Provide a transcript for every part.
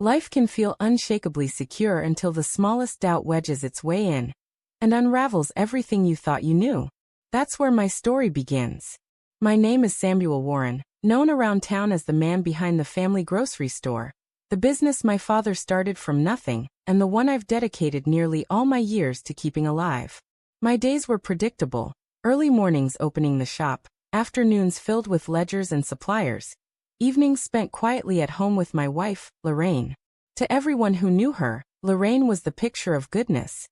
Life can feel unshakably secure until the smallest doubt wedges its way in and unravels everything you thought you knew. That's where my story begins. My name is Samuel Warren, known around town as the man behind the family grocery store, the business my father started from nothing, and the one I've dedicated nearly all my years to keeping alive. My days were predictable, early mornings opening the shop, afternoons filled with ledgers and suppliers, evenings spent quietly at home with my wife, Lorraine. To everyone who knew her, Lorraine was the picture of goodness.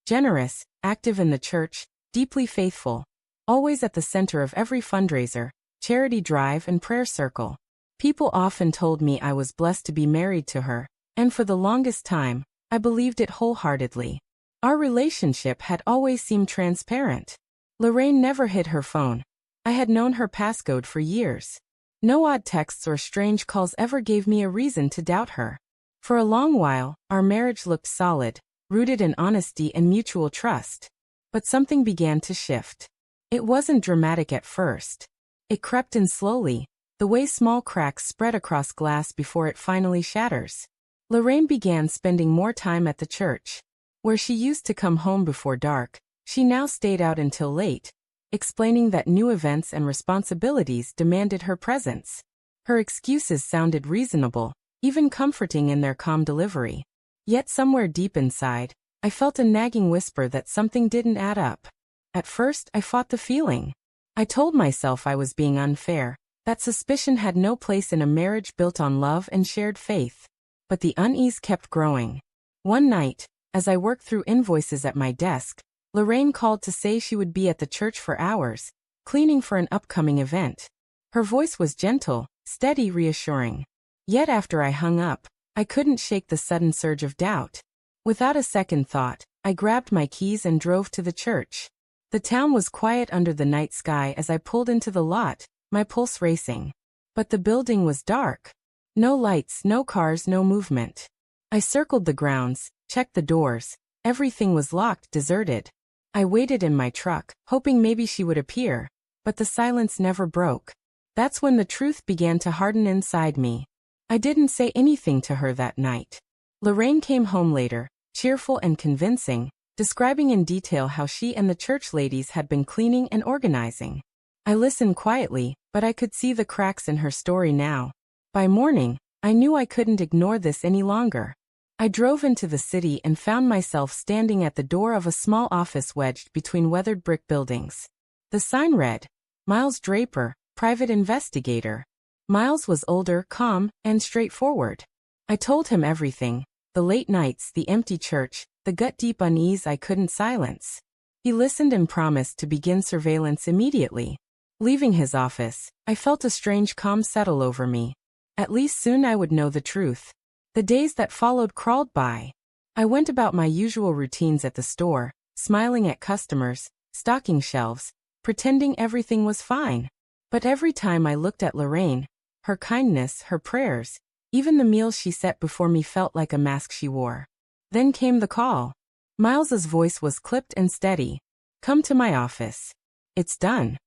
Generous, active in the church, deeply faithful, always at the center of every fundraiser, charity drive and prayer circle. People often told me I was blessed to be married to her, and for the longest time, I believed it wholeheartedly. Our relationship had always seemed transparent. Lorraine never hid her phone. I had known her passcode for years. No odd texts or strange calls ever gave me a reason to doubt her. For a long while, our marriage looked solid, rooted in honesty and mutual trust. But something began to shift. It wasn't dramatic at first. It crept in slowly, the way small cracks spread across glass before it finally shatters. Lorraine began spending more time at the church. Where she used to come home before dark, she now stayed out until late, explaining that new events and responsibilities demanded her presence. Her excuses sounded reasonable, even comforting in their calm delivery. Yet somewhere deep inside, I felt a nagging whisper that something didn't add up. At first, I fought the feeling. I told myself I was being unfair, that suspicion had no place in a marriage built on love and shared faith. But the unease kept growing. One night, as I worked through invoices at my desk, Lorraine called to say she would be at the church for hours, cleaning for an upcoming event. Her voice was gentle, steady, reassuring. Yet after I hung up, I couldn't shake the sudden surge of doubt. Without a second thought, I grabbed my keys and drove to the church. The town was quiet under the night sky as I pulled into the lot, my pulse racing. But the building was dark. No lights, no cars, no movement. I circled the grounds, checked the doors. Everything was locked, deserted. I waited in my truck, hoping maybe she would appear, but the silence never broke. That's when the truth began to harden inside me. I didn't say anything to her that night. Lorraine came home later, cheerful and convincing, describing in detail how she and the church ladies had been cleaning and organizing. I listened quietly, but I could see the cracks in her story now. By morning, I knew I couldn't ignore this any longer. I drove into the city and found myself standing at the door of a small office wedged between weathered brick buildings. The sign read, Miles Draper, Private Investigator. Miles was older, calm, and straightforward. I told him everything, the late nights, the empty church, the gut-deep unease I couldn't silence. He listened and promised to begin surveillance immediately. Leaving his office, I felt a strange calm settle over me. At least soon I would know the truth. The days that followed crawled by. I went about my usual routines at the store, smiling at customers, stocking shelves, pretending everything was fine. But every time I looked at Lorraine, her kindness, her prayers, even the meals she set before me felt like a mask she wore. Then came the call. Miles's voice was clipped and steady. Come to my office. It's done.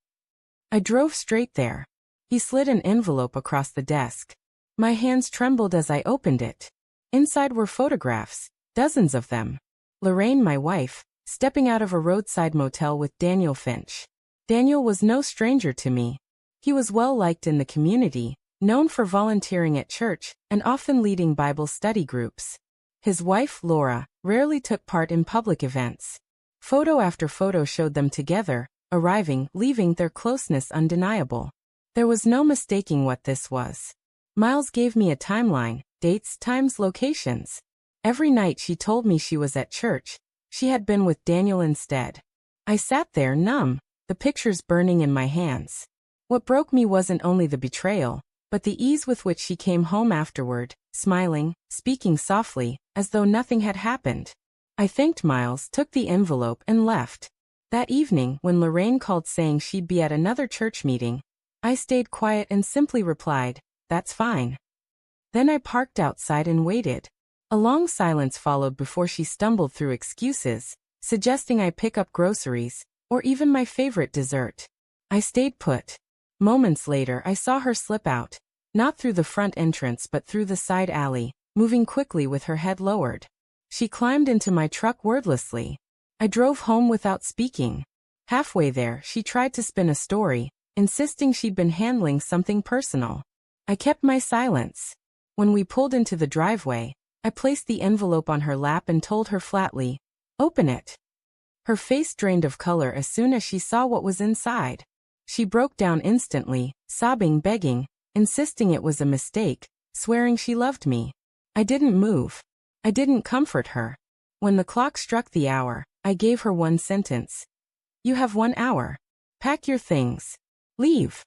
I drove straight there. He slid an envelope across the desk. My hands trembled as I opened it. Inside were photographs, dozens of them. Lorraine, my wife, stepping out of a roadside motel with Daniel Finch. Daniel was no stranger to me. He was well liked in the community, known for volunteering at church and often leading Bible study groups. His wife, Laura, rarely took part in public events. Photo after photo showed them together, arriving, leaving, their closeness undeniable. There was no mistaking what this was. Miles gave me a timeline, dates, times, locations. Every night she told me she was at church. She had been with Daniel instead. I sat there numb, the pictures burning in my hands. What broke me wasn't only the betrayal, but the ease with which she came home afterward, smiling, speaking softly, as though nothing had happened. I thanked Miles, took the envelope, and left. That evening, when Lorraine called saying she'd be at another church meeting, I stayed quiet and simply replied, "That's fine." Then I parked outside and waited. A long silence followed before she stumbled through excuses, suggesting I pick up groceries, or even my favorite dessert. I stayed put. Moments later I saw her slip out, not through the front entrance but through the side alley, moving quickly with her head lowered. She climbed into my truck wordlessly. I drove home without speaking. Halfway there, she tried to spin a story, insisting she'd been handling something personal. I kept my silence. When we pulled into the driveway, I placed the envelope on her lap and told her flatly, "Open it." Her face drained of color as soon as she saw what was inside. She broke down instantly, sobbing, begging, insisting it was a mistake, swearing she loved me. I didn't move. I didn't comfort her. When the clock struck the hour, I gave her one sentence. "You have 1 hour. Pack your things. Leave."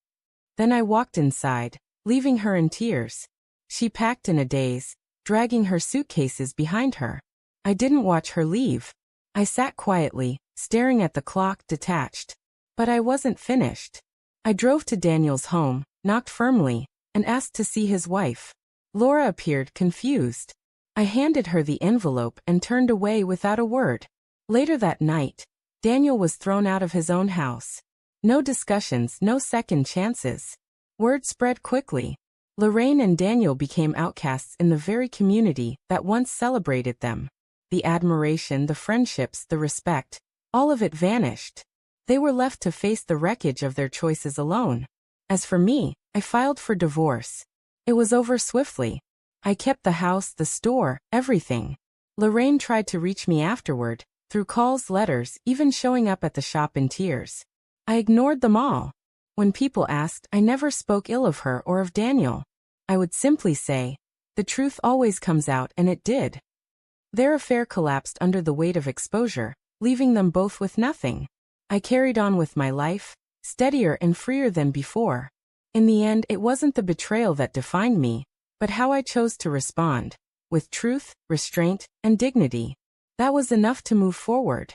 Then I walked inside, leaving her in tears. She packed in a daze, dragging her suitcases behind her. I didn't watch her leave. I sat quietly, staring at the clock, detached. But I wasn't finished. I drove to Daniel's home, knocked firmly, and asked to see his wife. Laura appeared, confused. I handed her the envelope and turned away without a word. Later that night, Daniel was thrown out of his own house. No discussions, no second chances. Word spread quickly. Lorraine and Daniel became outcasts in the very community that once celebrated them. The admiration, the friendships, the respect, all of it vanished. They were left to face the wreckage of their choices alone. As for me, I filed for divorce. It was over swiftly. I kept the house, the store, everything. Lorraine tried to reach me afterward, through calls, letters, even showing up at the shop in tears. I ignored them all. When people asked, I never spoke ill of her or of Daniel. I would simply say, "The truth always comes out," and it did. Their affair collapsed under the weight of exposure, leaving them both with nothing. I carried on with my life, steadier and freer than before. In the end, it wasn't the betrayal that defined me, but how I chose to respond, with truth, restraint, and dignity. That was enough to move forward.